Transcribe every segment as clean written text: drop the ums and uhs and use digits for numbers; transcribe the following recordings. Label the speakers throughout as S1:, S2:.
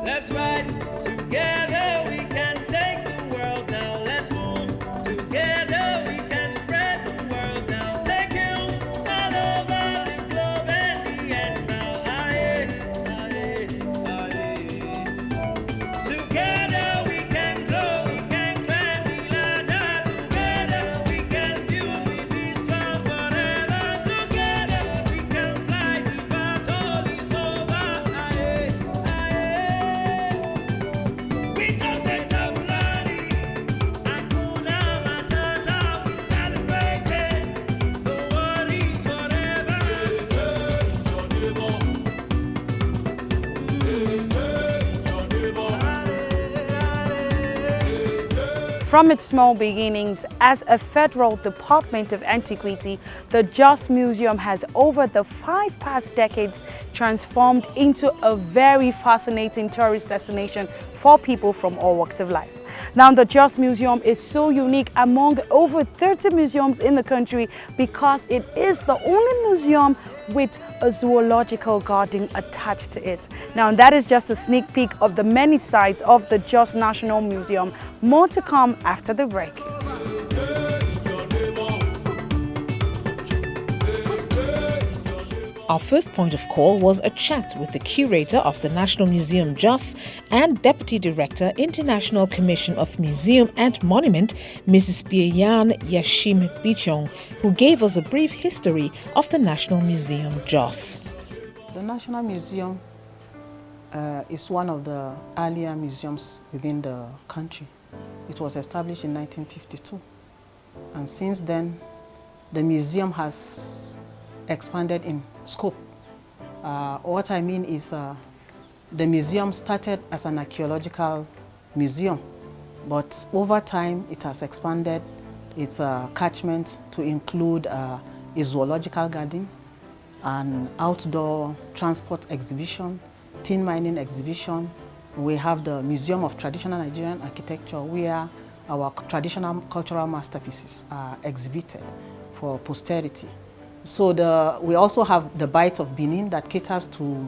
S1: Let's ride together, we can take the world now. Let's move together, we can spread the world now. Take you all over the globe and the ends now. Aye, aye, aye. Together we can grow, we can climb the ladder. Together we can build, we be strong forever. Together we can fly, the battle is over. Aye, aye. We just a Jabulani, Hakuna Matata, we celebrating. No worries forever.
S2: From its small beginnings as a federal department of antiquity, the Jos Museum has over the 5 past decades transformed into a very fascinating tourist destination for people from all walks of life. Now, the Jos Museum is so unique among over 30 museums in the country because it is the only museum with a zoological garden attached to it. Now, that is just a sneak peek of the many sides of the Jos National Museum. More to come after the break.
S3: Our first point of call was a chat with the curator of the National Museum Jos and Deputy Director, International Commission of Museum and Monument, Mrs. Biyan Yashim Bichong, who gave us a brief history of the National Museum Jos.
S4: The National Museum is one of the earlier museums within the country. It was established in 1952, and since then the museum has expanded in scope. What I mean is the museum started as an archaeological museum, but over time it has expanded its catchment to include a zoological garden, an outdoor transport exhibition, tin mining exhibition. We have the Museum of Traditional Nigerian Architecture, where our traditional cultural masterpieces are exhibited for posterity. So we also have the Bite of Benin that caters to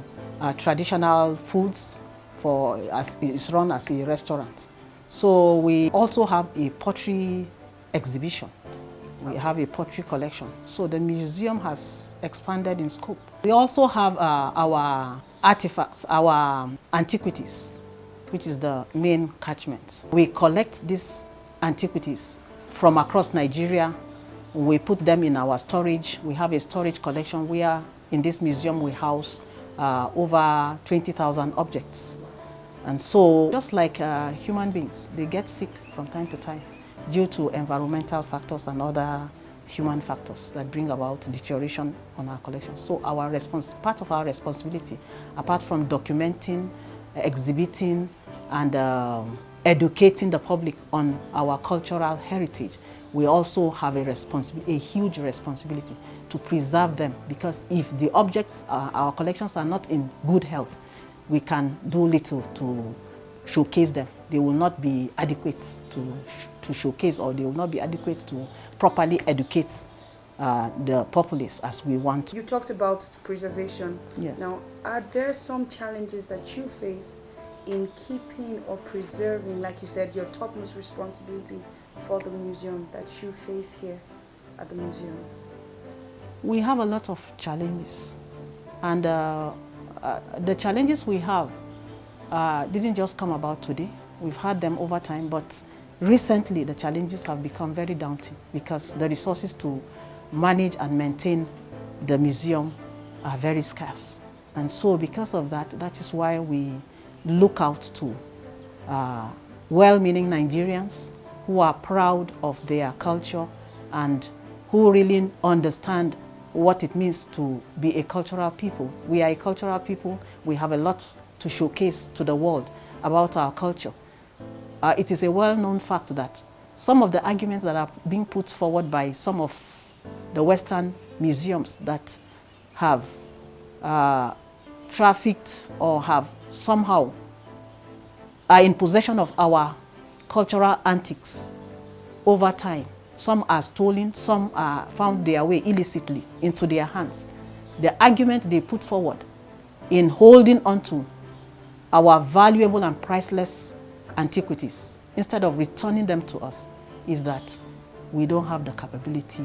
S4: traditional foods it's run as a restaurant. So we also have a pottery exhibition. We have a pottery collection. So the museum has expanded in scope. We also have our artifacts, our antiquities, which is the main catchment. We collect these antiquities from across Nigeria. We put them in our storage. We have a storage collection where in this museum we house over 20,000 objects. And so just like human beings, they get sick from time to time due to environmental factors and other human factors that bring about deterioration on our collection. So part of our responsibility, apart from documenting, exhibiting, and educating the public on our cultural heritage, we also have a huge responsibility to preserve them, because if the objects, our collections are not in good health, we can do little to showcase them. They will not be adequate to showcase, or they will not be adequate to properly educate the populace as we want.
S2: You talked about preservation.
S4: Yes.
S2: Now, are there some challenges that you face in keeping or preserving, like you said, your topmost responsibility for the museum that you face here at the museum?
S4: We have a lot of challenges, and the challenges we have didn't just come about today. We've had them over time, but recently the challenges have become very daunting because the resources to manage and maintain the museum are very scarce. And so because of that, that is why we look out to well-meaning Nigerians who are proud of their culture and who really understand what it means to be a cultural people. We are a cultural people. We have a lot to showcase to the world about our culture. It is a well-known fact that some of the arguments that are being put forward by some of the Western museums that have trafficked or have somehow are in possession of our cultural antiques over time. Some are stolen, some are found their way illicitly into their hands. The argument they put forward in holding onto our valuable and priceless antiquities, instead of returning them to us, is that we don't have the capability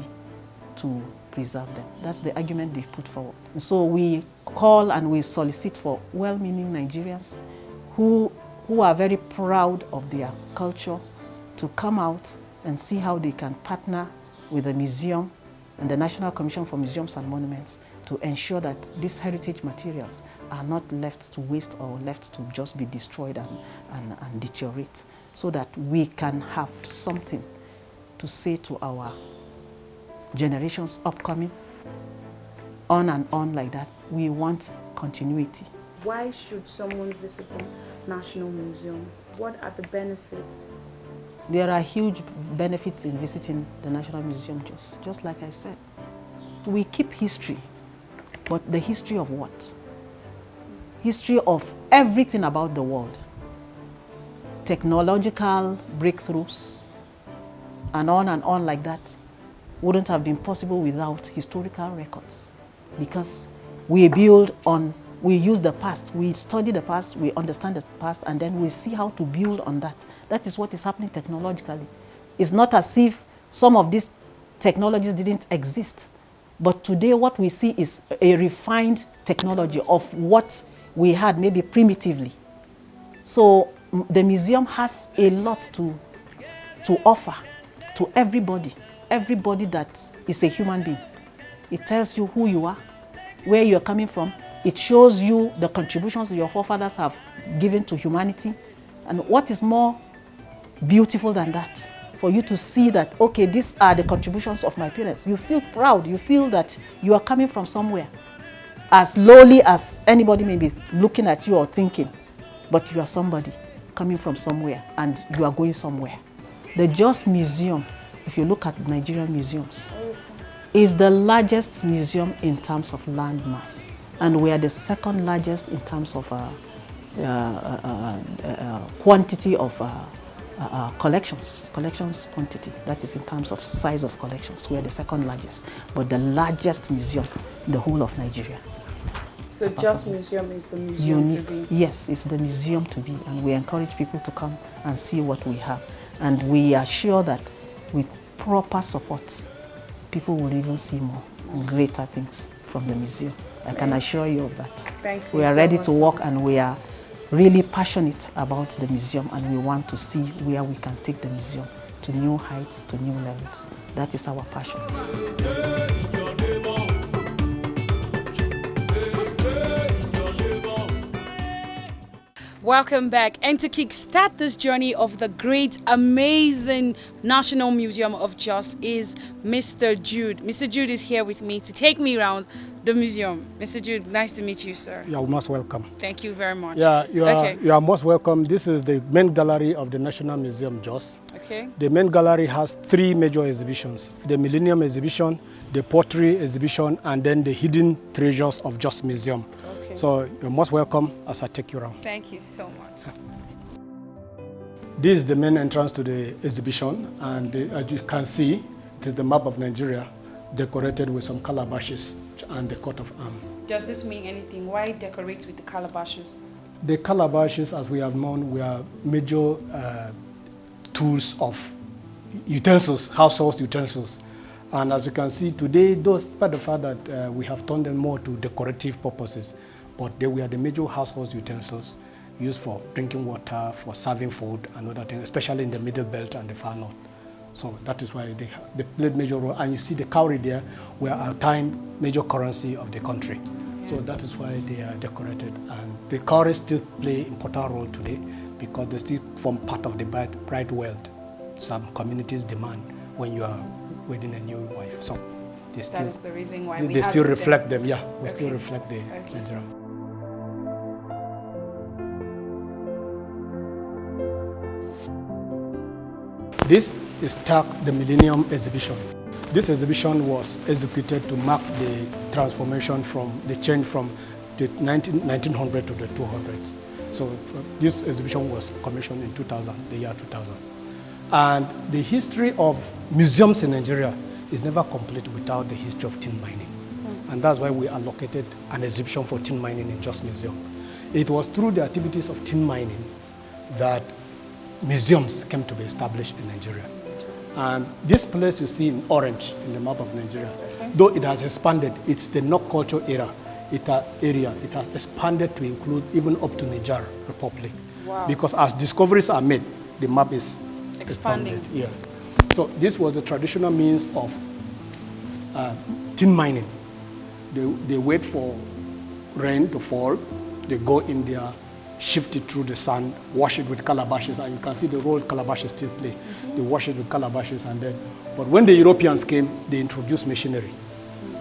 S4: to preserve them. That's the argument they've put forward. And so we call and we solicit for well-meaning Nigerians who are very proud of their culture to come out and see how they can partner with the museum and the National Commission for Museums and Monuments to ensure that these heritage materials are not left to waste or left to just be destroyed and deteriorate, so that we can have something to say to our generations upcoming, on and on like that. We want continuity.
S2: Why should someone visit the National Museum? What are the benefits?
S4: There are huge benefits in visiting the National Museum Jos. Just like I said, we keep history, but the history of what? History of everything about the world. Technological breakthroughs, and on like that, wouldn't have been possible without historical records. Because we use the past, we study the past, we understand the past, and then we see how to build on that. That is what is happening technologically. It's not as if some of these technologies didn't exist. But today what we see is a refined technology of what we had maybe primitively. So the museum has a lot to offer to everybody that is a human being. It tells you who you are, where you're coming from. It shows you the contributions your forefathers have given to humanity. And what is more beautiful than that? For you to see that, okay, these are the contributions of my parents. You feel proud. You feel that you are coming from somewhere. As lowly as anybody may be looking at you or thinking, but you are somebody coming from somewhere and you are going somewhere. The Jos Museum, if you look at Nigerian museums, is the largest museum in terms of land mass. And we are the second largest in terms of quantity of collections quantity. That is in terms of size of collections. We are the second largest, but the largest museum in the whole of Nigeria.
S2: So Jos Museum is the museum to be?
S4: Yes, it's the museum to be, and we encourage people to come and see what we have. And we are sure that with proper support, people will even see more and greater things from the museum. I can assure you of that.
S2: Thank you.
S4: We are
S2: so
S4: ready
S2: much.
S4: to work, and we are really passionate about the museum, and we want to see where we can take the museum to new heights, to new levels. That is our passion.
S2: Welcome back. And to kickstart this journey of the great, amazing National Museum of Jos is Mr. Jude. Mr. Jude is here with me to take me around the museum. Mr. Jude, nice to meet you, sir.
S5: You are most welcome.
S2: Thank you very much.
S5: Yeah, you are most welcome. This is the main gallery of the National Museum Jos.
S2: Okay.
S5: The main gallery has three major exhibitions: the Millennium Exhibition, the Pottery Exhibition, and then the Hidden Treasures of Jos Museum.
S2: Okay.
S5: So you're most welcome as I take you around.
S2: Thank you so much.
S5: This is the main entrance to the exhibition, and as you can see, it is the map of Nigeria decorated with some calabashes and the coat of arms.
S2: Does this mean anything? Why decorate with the calabashes?
S5: The calabashes, as we have known, were major tools of utensils, household utensils. And as you can see today, despite the fact that we have turned them more to decorative purposes, but they were the major household utensils used for drinking water, for serving food and other things, especially in the Middle Belt and the Far North. So that is why they played major role. And you see the cowrie there were at the time major currency of the country. So that is why they are decorated. And the cowrie still play important role today because they still form part of the bride wealth. Some communities demand when you are wedding a new wife. So they still,
S2: that is the reason why
S5: they still reflect them. Yeah, we
S2: Okay.
S5: still reflect the
S2: Okay.
S5: Nigerian. This is tagged the Millennium Exhibition. This exhibition was executed to mark the transformation from the change from the 1900 to the 200s. So this exhibition was commissioned in 2000, the year 2000. And the history of museums in Nigeria is never complete without the history of tin mining. And that's why we allocated an exhibition for tin mining in Jos Museum. It was through the activities of tin mining that museums came to be established in Nigeria. And this place you see in orange in the map of Nigeria, though it has expanded, it's the Nok culture area. It has expanded to include even up to Niger Republic.
S2: Wow.
S5: Because as discoveries are made, the map is
S2: Expanding.
S5: expanded. Yes. So this was the traditional means of tin mining. They wait for rain to fall. They go in there, shift it through the sand, wash it with calabashes, and you can see the role calabashes still play. They wash it with calabashes, and then, but when the Europeans came, they introduced machinery.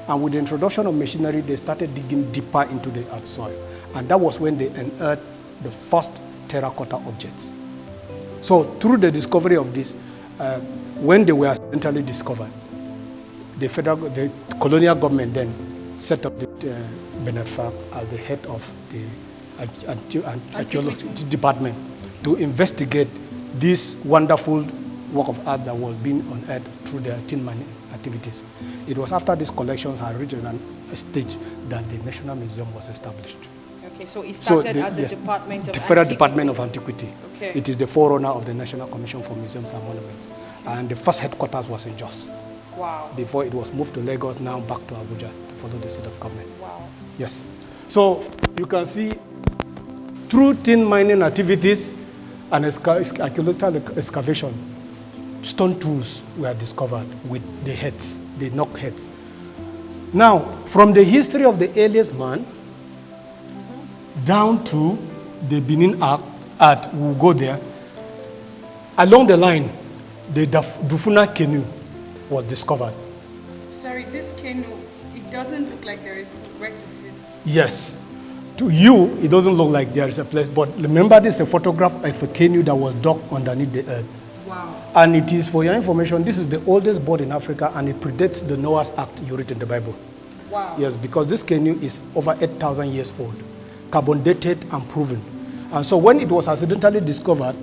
S5: And with the introduction of machinery, they started digging deeper into the earth soil. And that was when they unearthed the first terracotta objects. So through the discovery of this, when they were accidentally discovered, the colonial government then set up the Benefak as the head of the archaeology department to investigate this wonderful work of art that was being unearthed through their tin mining activities. It was after these collections had reached a stage that the National Museum was established.
S2: Okay, so it started as
S5: yes,
S2: a department of
S5: the Federal
S2: Antiquity.
S5: Department of Antiquity.
S2: Okay.
S5: It is the forerunner of the National Commission for Museums and Monuments. And the first headquarters was in Jos.
S2: Wow.
S5: Before it was moved to Lagos, now back to Abuja to follow the seat of government.
S2: Wow.
S5: Yes. So you can see through tin mining activities and archaeological excavation, stone tools were discovered with the heads, the knock heads. Now, from the history of the earliest man down to the Benin art, we'll go there. Along the line, the Dufuna canoe was discovered.
S2: Sorry, this canoe, it doesn't look like there is where to sit.
S5: Yes. To you, it doesn't look like there is a place, but remember this is a photograph of a canoe that was dug underneath the earth.
S2: Wow.
S5: And it is, for your information, this is the oldest boat in Africa, and it predates the Noah's Ark you read in the Bible.
S2: Wow.
S5: Yes, because this canoe is over 8,000 years old, carbon dated and proven. And so when it was accidentally discovered,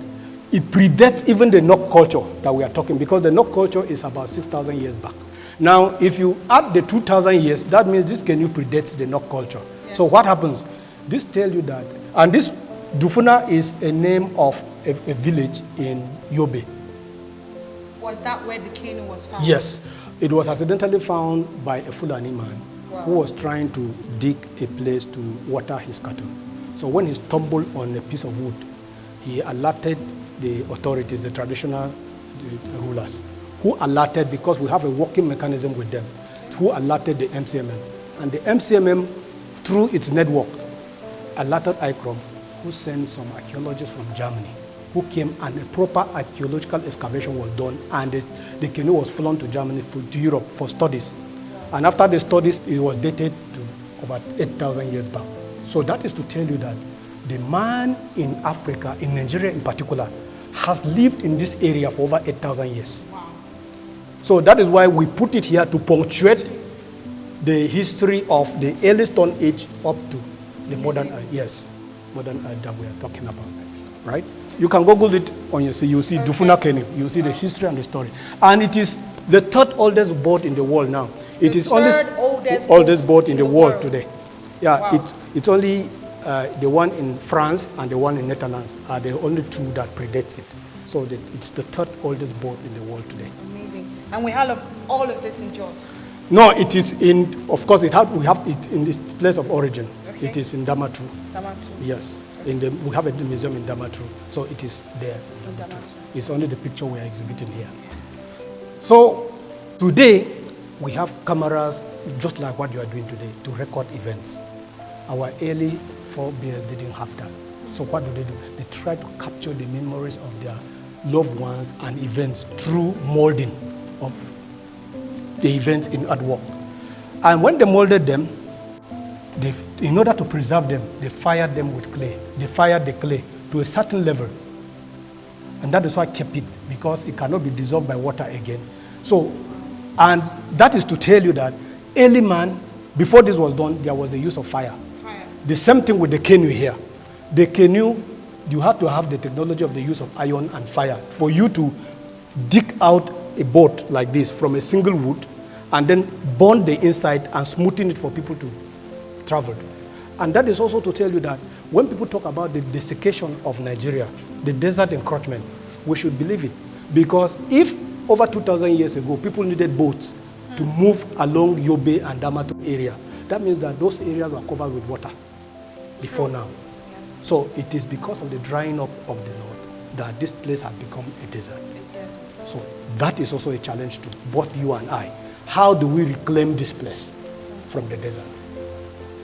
S5: it predates even the Nok culture that we are talking, because the Nok culture is about 6,000 years back. Now, if you add the 2,000 years, that means this canoe predates the Nok culture. Yes. So what happens? This tells you that, and this Dufuna is a name of a village in Yobe.
S2: Was that where the canoe was found?
S5: Yes. It was accidentally found by a Fulani man who was trying to dig a place to water his cattle. So when he stumbled on a piece of wood, he alerted the authorities, the traditional rulers, who alerted, because we have a working mechanism with them, who alerted the MCMM. And the MCMM, through its network, alerted ICROM, who sent some archaeologists from Germany, who came, and a proper archaeological excavation was done, and the canoe was flown to Germany, to Europe for studies. And after the studies, it was dated to about 8,000 years back. So that is to tell you that the man in Africa, in Nigeria in particular, has lived in this area for over 8,000 years. Wow. So that is why we put it here to punctuate the history of the early Stone Age up to the modern modern that we are talking about, right? You can Google it on your see. You see Dufuna Canoe. You see the history and the story, and it is the third oldest boat in the world now. It is only oldest boat in the world today. Yeah, wow. It's only the one in France and the one in Netherlands are the only two that predates it. So it's the third oldest boat in the world today.
S2: Amazing. And we have all of this in Jos?
S5: No, it is in, of course, we have it in this place of origin. Okay. It is in Damaturu.
S2: Damaturu.
S5: Yes. We have a museum in Damaturu, so it is there. In Damaturu. It's only the picture we are exhibiting here. So today, we have cameras, just like what you are doing today, to record events. Our early forebears didn't have that. So what do? They try to capture the memories of their loved ones and events through molding of the events in artwork. And when they molded them, in order to preserve them, they fired them with clay. They fired the clay to a certain level. And that is why I kept it, because it cannot be dissolved by water again. So, and that is to tell you that early man, before this was done, there was the use of fire. The same thing with the canoe here. The canoe, you have to have the technology of the use of iron and fire for you to dig out a boat like this from a single wood and then burn the inside and smoothen it for people to travel. And that is also to tell you that when people talk about the desiccation of Nigeria, the desert encroachment, we should believe it. Because if over 2,000 years ago, people needed boats to move along Yobe and Damaturu area, that means that those areas were covered with water before now.
S2: Yes.
S5: So it is because of the drying up of the north that this place has become a desert. So that is also a challenge to both you and I. How do we reclaim this place from the desert?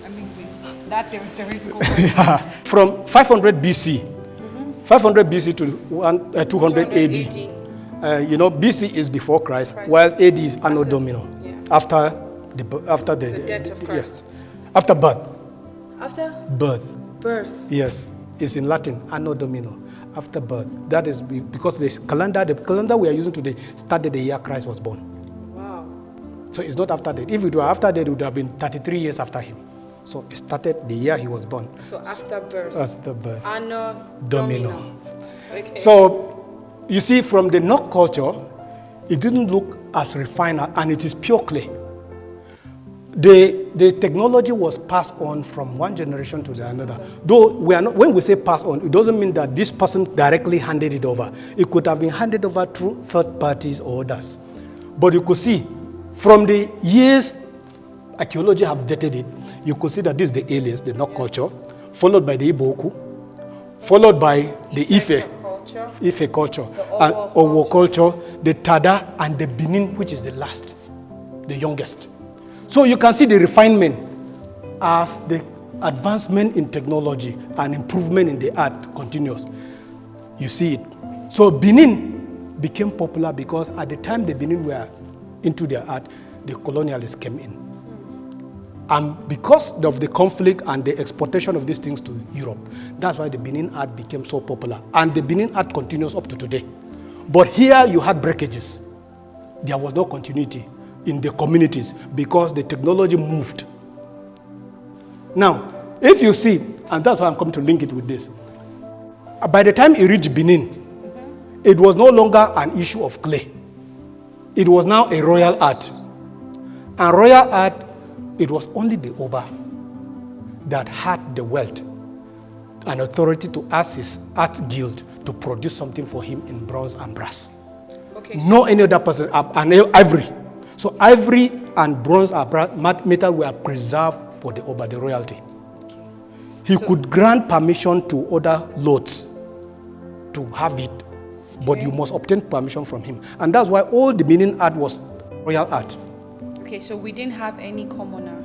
S2: Amazing. That's a theoretical question.
S5: From 500 BC, 500 BC to 200 AD. You know, BC is before Christ, while AD is Anno Domini, after the
S2: death of Christ.
S5: Yes, after birth.
S2: After
S5: Birth. Yes, it's in Latin, Anno Domini, after birth. That is because the calendar we are using today started the year Christ was born.
S2: Wow.
S5: So it's not after that. If it were after that, it would have been 33 years after him. So it started the year he was born.
S2: So after birth.
S5: After birth.
S2: Anno
S5: Domini.
S2: Okay.
S5: So you see, from the Nok culture, it didn't look as refined, and it is pure clay. The technology was passed on from one generation to the another. Though we are not, when we say passed on, it doesn't mean that this person directly handed it over. It could have been handed over through third parties or others. But you could see, from the years archaeology have dated it, you could see that this is the alias, the Nok culture, followed by the Iboku, followed by the Ife culture, and Owo culture, the Tada, and the Benin, which is the last, the youngest. So you can see the refinement as the advancement in technology and improvement in the art continues. You see it. So Benin became popular because at the time the Benin were into their art, the colonialists came in. And because of the conflict and the exportation of these things to Europe, that's why the Benin art became so popular. And the Benin art continues up to today. But here you had breakages. There was no continuity in the communities because the technology moved. Now, if you see, and that's why I'm coming to link it with this, by the time it reached Benin, it was no longer an issue of clay. It was now a royal art. And royal art, it was only the Oba that had the wealth and authority to ask his art guild to produce something for him in bronze and brass. Okay, so no any other person, and ivory. So ivory and bronze and brass metal were preserved for the Oba, the royalty. Okay. He could grant permission to other lords to have it, but you must obtain permission from him. And that's why all the Benin art was royal art.
S2: Okay, so we didn't have any commoner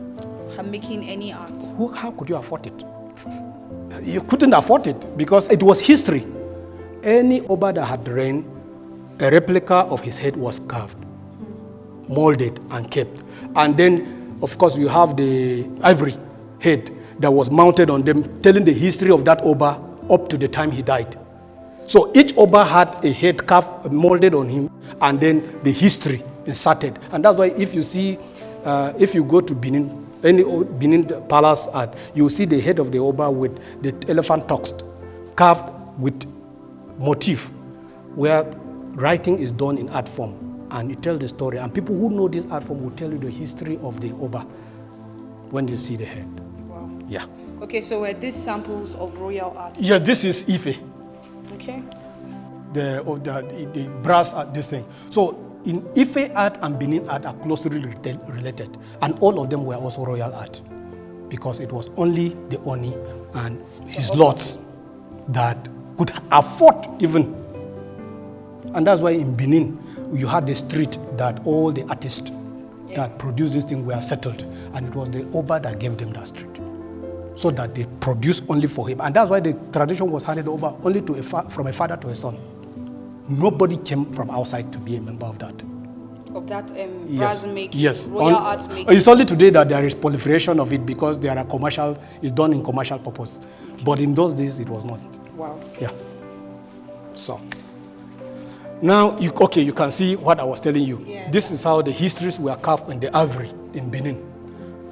S2: making any art.
S5: How could you afford it? You couldn't afford it because it was history. Any Oba that had reigned, a replica of his head was carved, molded and kept. And then, of course, you have the ivory head that was mounted on them, telling the history of that Oba up to the time he died. So each Oba had a head carved, molded on him, and then the history inserted. And that's why if you see, if you go to Benin, any Benin palace art, you see the head of the Oba with the elephant tusked, carved with motif, where writing is done in art form. And it tells the story. And people who know this art form will tell you the history of the Oba when you see the head.
S2: Wow.
S5: Yeah.
S2: Okay, so were these samples of royal art?
S5: Yeah, this is Ife.
S2: Okay.
S5: The brass art, this thing. So in Ife art and Benin art are closely related. And all of them were also royal art. Because it was only the Oni and his lords that could afford even. And that's why in Benin, you had the street that all the artists that produced this thing were settled. And it was the Oba that gave them that street. So that they produced only for him. And that's why the tradition was handed over only to from a father to a son. Nobody came from outside to be a member of that.
S2: Of that brass making,
S5: yes.
S2: royal art making.
S5: It's only today that there is proliferation of it because there are commercial, it's done in commercial purpose. But in those days, it was not.
S2: Wow.
S5: Yeah. So. Now, you can see what I was telling you. Yeah. This is how the histories were carved in the ivory in Benin.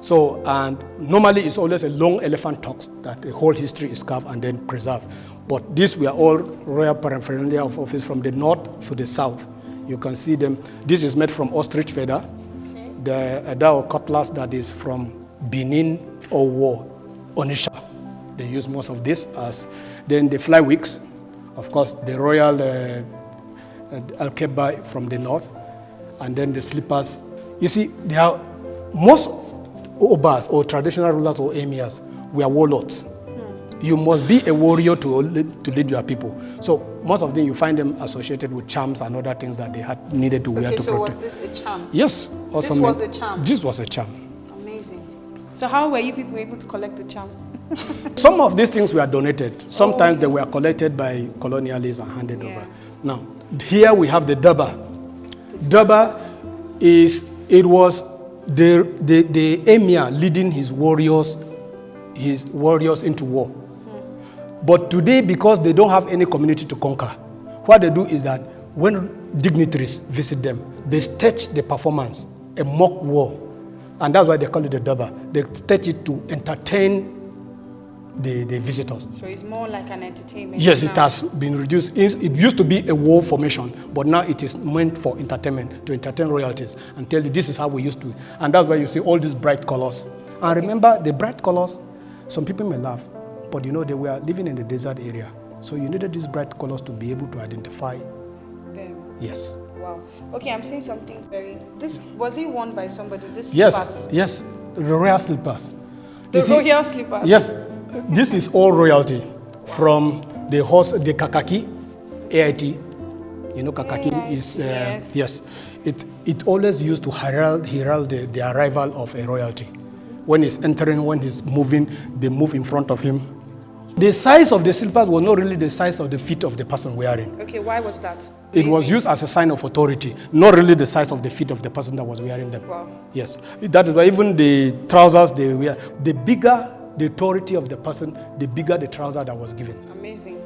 S5: So, and normally it's always a long elephant tusk that the whole history is carved and then preserved. But these were all royal paraphernalia of office from the north to the south. You can see them. This is made from ostrich feather. Okay. The Adao cutlass that is from Benin, Owo, Onitsha. They use most of this as, then the fly wigs, of course, the royal alkeba from the north, and then the slippers. You see, there are most obas or traditional rulers or emirs were warlords. You must be a warrior to lead your people. So most of them, you find them associated with charms and other things that they had needed to wear to protect.
S2: Okay, so was this a charm?
S5: Yes.
S2: This was a charm?
S5: This was a charm.
S2: Amazing. So how were you people able to collect the charm?
S5: Some of these things were donated. Sometimes they were collected by colonialists and handed over. Now, here we have the Durbar. Durbar was the emir leading his warriors into war. But today, because they don't have any community to conquer, what they do is that when dignitaries visit them, they stage the performance, a mock war. And that's why they call it the Durbar. They stage it to entertain the visitors.
S2: So it's more like an entertainment.
S5: Yes,
S2: now.
S5: it has been reduced. It used to be a war formation, but now it is meant for entertainment, to entertain royalties and tell you this is how we used to. And that's why you see all these bright colors. And remember, the bright colors, some people may laugh, but you know, they were living in the desert area. So you needed these bright colors to be able to identify
S2: them.
S5: Yes.
S2: Wow. Okay, I'm saying something very... Was it worn by somebody? This
S5: Yes,
S2: slippers?
S5: yes, the royal slippers.
S2: The royal slippers?
S5: Yes, this is all royalty from the horse, the kakaki, AIT. You know, kakaki is, yes. It always used to herald the arrival of a royalty. When he's entering, when he's moving, they move in front of him. The size of the slippers was not really the size of the feet of the person wearing.
S2: Okay, why was that?
S5: It was used as a sign of authority, not really the size of the feet of the person that was wearing them.
S2: Wow.
S5: Yes, that is why even the trousers they wear, the bigger the authority of the person, the bigger the trouser that was given.
S2: Amazing.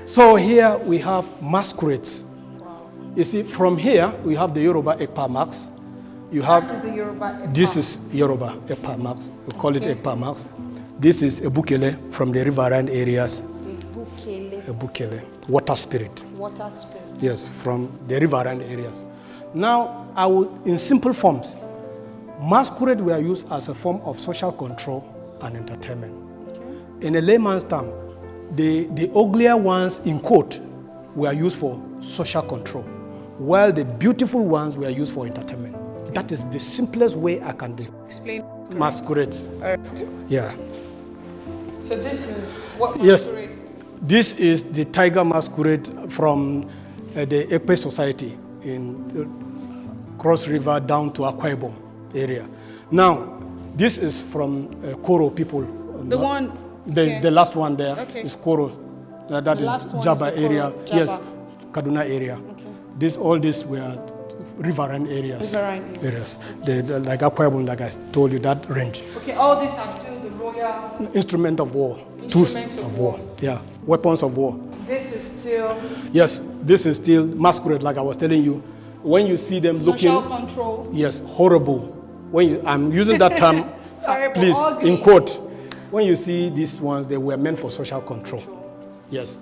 S5: So here we have masquerades.
S2: Wow.
S5: You see, from here we have the Yoruba Ekpa marks. You have,
S2: That is the Yoruba Ekpa.
S5: this is Yoruba Ekpa marks. We call it Ekpa marks. This is Ebukele from the riverine areas. Ebukele, water spirit.
S2: Water spirit.
S5: Yes, from the riverine areas. Now, in simple forms, masquerade were used as a form of social control and entertainment. Okay. In a layman's term, the uglier ones in court were used for social control, while the beautiful ones were used for entertainment. That is the simplest way I can
S2: explain
S5: masquerades. Yeah.
S2: So this is what masquerade?
S5: Yes. This is the tiger masquerade from the Ekpe Society in Cross River down to Akwa Ibom area. Now, this is from Koro people.
S2: The one?
S5: The last one there is
S2: Okay.
S5: Koro. That is Jaba area.
S2: Jaba.
S5: Yes, Kaduna area. Okay. All these were riverine areas.
S2: Riverine areas.
S5: Like Akwa Ibom, like I told you, that range.
S2: Okay, all these are still the royal...
S5: Instrument of war.
S2: Instruments of war.
S5: Yeah, weapons of war.
S2: This is still...
S5: Yes, this is still masquerade, like I was telling you. When you see them
S2: social
S5: looking...
S2: control.
S5: Yes, horrible. I'm using that term,
S2: Horrible,
S5: please,
S2: ugly.
S5: in quote. When you see these ones, they were meant for social control. Yes.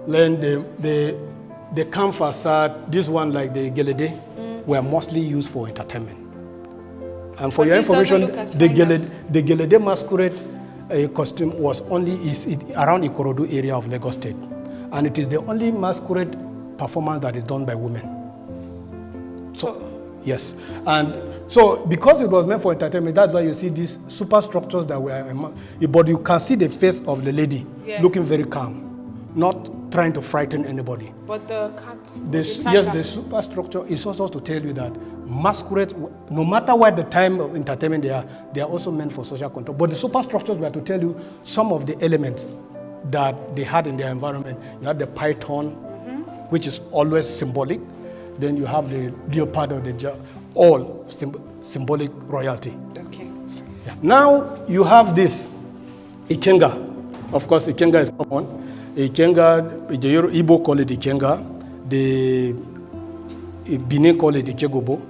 S5: Then the camp facade, this one like the gelede, were mostly used for entertainment. And for your information, the gelede masquerade costume was only around Ikorodu area of Lagos State. And it is the only masquerade performance that is done by women. So yes. And so because it was meant for entertainment, that's why you see these superstructures that were, but you can see the face of the lady looking very calm, not trying to frighten anybody.
S2: But the cat,
S5: yes, the superstructure is also to tell you that masquerades, no matter what the time of entertainment they are also meant for social control. But the superstructures were to tell you some of the elements that they had in their environment. You had the python, which is always symbolic. Then you have the leopard or the all symbolic royalty. Okay. Yeah. Now you have this Ikenga. Of course, Ikenga is common. Ikenga, the Igbo call it Ikenga, the Benin call it Ikegobo,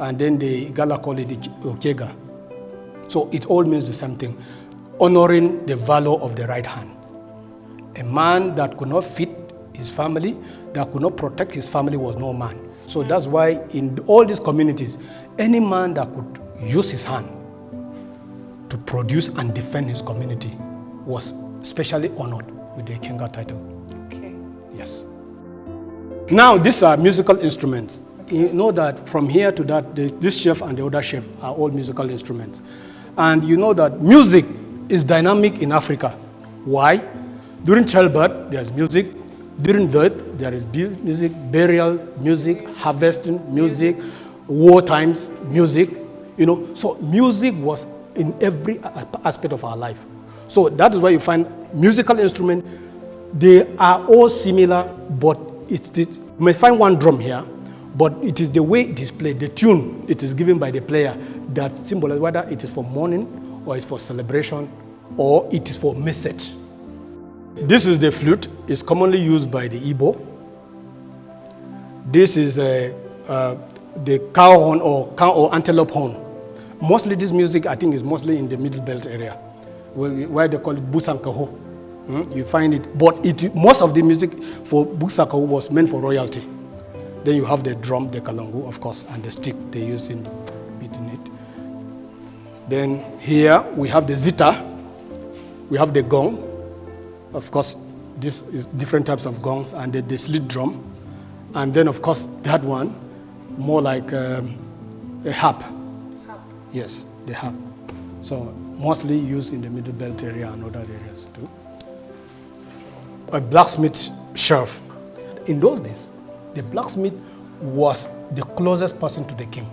S5: and then the Igala call it Okega. So it all means the same thing, honoring the valor of the right hand. A man that could not feed his family, that could not protect his family was no man. So that's why in all these communities, any man that could use his hand to produce and defend his community, was specially honored with the Ikenga title.
S2: Okay.
S5: Yes. Now, these are musical instruments. You know that from here to that, this chef and the other chef are all musical instruments. And you know that music is dynamic in Africa. Why? During childbirth, there's music. During death, there is music, burial, music, harvesting, music, war times, music. You know, so music was in every aspect of our life. So that is why you find musical instruments, they are all similar, but you may find one drum here, but it is the way it is played, the tune it is given by the player that symbolizes whether it is for mourning or it's for celebration or it is for message. This is the flute. It's commonly used by the Igbo. This is the cow horn or antelope horn. Mostly this music, I think, is mostly in the Middle Belt area, where they call it busankaho. You find it, but most of the music for busankaho was meant for royalty. Then you have the drum, the kalangu, of course, and the stick they use in beating it. Then here we have the zither, we have the gong. Of course, this is different types of gongs, and the slit drum. And then, of course, that one, more like a harp. Yes, the harp. So mostly used in the Middle Belt area and other areas too. A blacksmith chef. In those days, the blacksmith was the closest person to the king.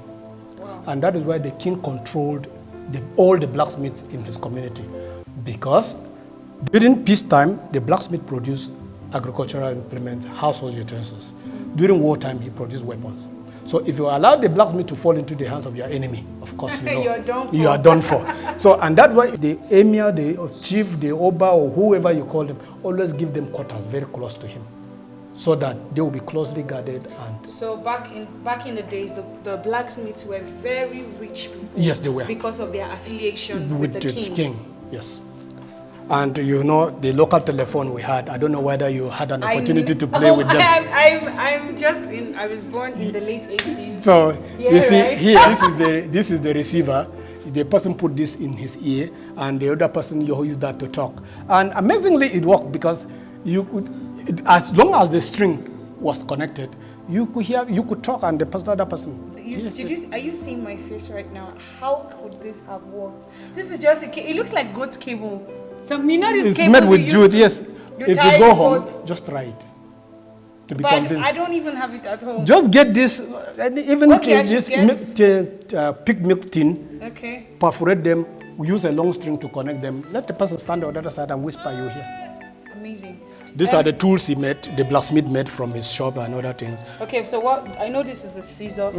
S5: Wow. And that is why the king controlled all the blacksmiths in his community. Because during peacetime, the blacksmith produced agricultural implements, household utensils. During wartime, he produced weapons. So if you allow the blacksmith to fall into the hands of your enemy, of course you are done for. So, and that's why the emir, the chief, the oba, or whoever you call them, always give them quarters very close to him, so that they will be closely guarded. And
S2: so back in the days, the blacksmiths were very rich people.
S5: Yes, they were,
S2: because of their affiliation with the king.
S5: Yes. And you know, the local telephone we had, I don't know whether you had an opportunity to play with them.
S2: I was born in the late 80s.
S5: So,
S2: yeah,
S5: you see,
S2: right?
S5: here, this is the receiver. The person put this in his ear, and the other person used that to talk. And amazingly, it worked because you could, as long as the string was connected, you could talk, and the other person.
S2: Are you seeing my face right now? How could this have worked? This is just it looks like goat cable. So you know this
S5: it's made with jute, yes. If you go home, just try it to be convinced.
S2: I don't even have it at home.
S5: Just get this, even pick milk tin,
S2: okay.
S5: Perforate them, use a long string to connect them. Let the person stand on the other side and whisper you hear.
S2: Amazing.
S5: These are the tools he made, the blacksmith made from his shop and other things.
S2: Okay, so I know this is the scissors.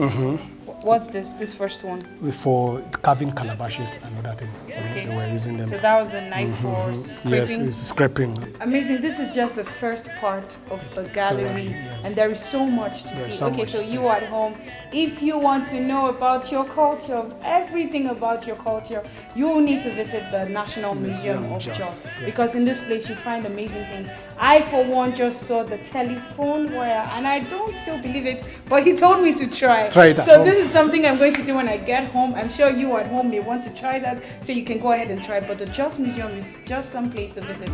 S2: What's this first one?
S5: For carving calabashes and other things.
S2: Okay.
S5: They were using them.
S2: So that was the knife for scraping?
S5: Yes, it's scraping.
S2: Amazing. This is just the first part of the gallery.
S5: Yes.
S2: And there is so much to see. Okay, so you at home, if you want to know about your culture, everything about your culture, you will need to visit the National Museum of Jos. Yeah. Because in this place you find amazing things. I, for one, just saw the telephone wire, and I don't still believe it, but he told me to try.
S5: Try it at
S2: So
S5: home.
S2: this is something I'm going to do when I get home. I'm sure you at home may want to try that, so you can go ahead and try. But the Jos Museum is just some place to visit.